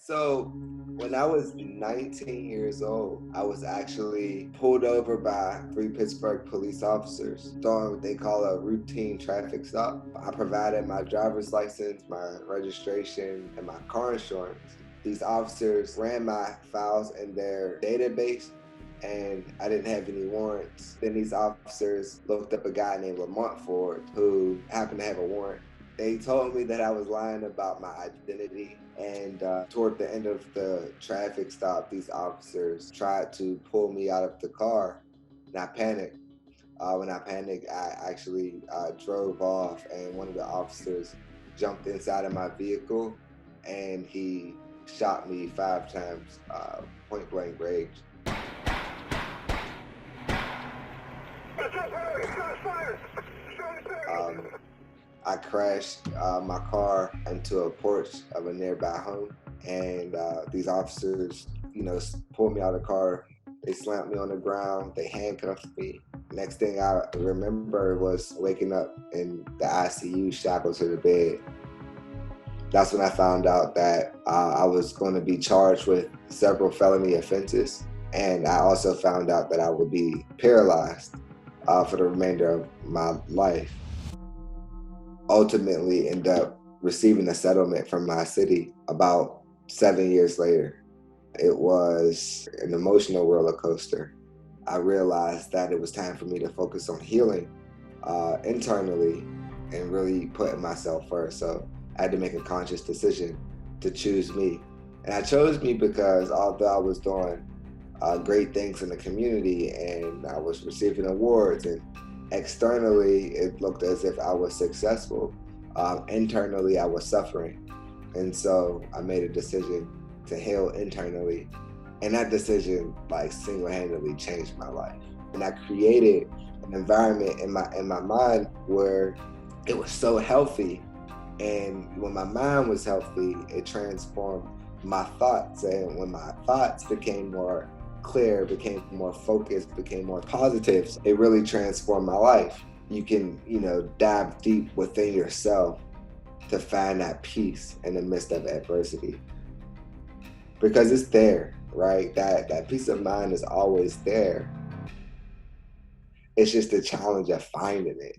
So, when I was 19 years old, I was actually pulled over by three Pittsburgh police officers during what they call a routine traffic stop. I provided my driver's license, my registration, and my car insurance. These officers ran my files in their database and I didn't have any warrants. Then these officers looked up a guy named Lamont Ford who happened to have a warrant. They told me that I was lying about my identity. And toward the end of the traffic stop, these officers tried to pull me out of the car. And I panicked. When I panicked, I actually drove off, and one of the officers jumped inside of my vehicle and he shot me 5 times, point blank range. Um, I crashed my car into a porch of a nearby home, and these officers, pulled me out of the car. They slammed me on the ground. They handcuffed me. Next thing I remember was waking up in the ICU, shackled to the bed. That's when I found out that I was going to be charged with several felony offenses, and I also found out that I would be paralyzed for the remainder of my life. Ultimately end up receiving a settlement from my city about 7 years later. It was an emotional roller coaster. I realized that it was time for me to focus on healing internally and really putting myself first. So I had to make a conscious decision to choose me. And I chose me because although I was doing great things in the community and I was receiving awards and externally it looked as if I was successful, internally I was suffering. And so I made a decision to heal internally. And that decision like single-handedly changed my life. And I created an environment in my mind where it was so healthy. And when my mind was healthy, it transformed my thoughts. And when my thoughts became more clear, became more focused, became more positive, it really transformed my life. You can, dive deep within yourself to find that peace in the midst of adversity. Because it's there, right? That peace of mind is always there. It's just the challenge of finding it.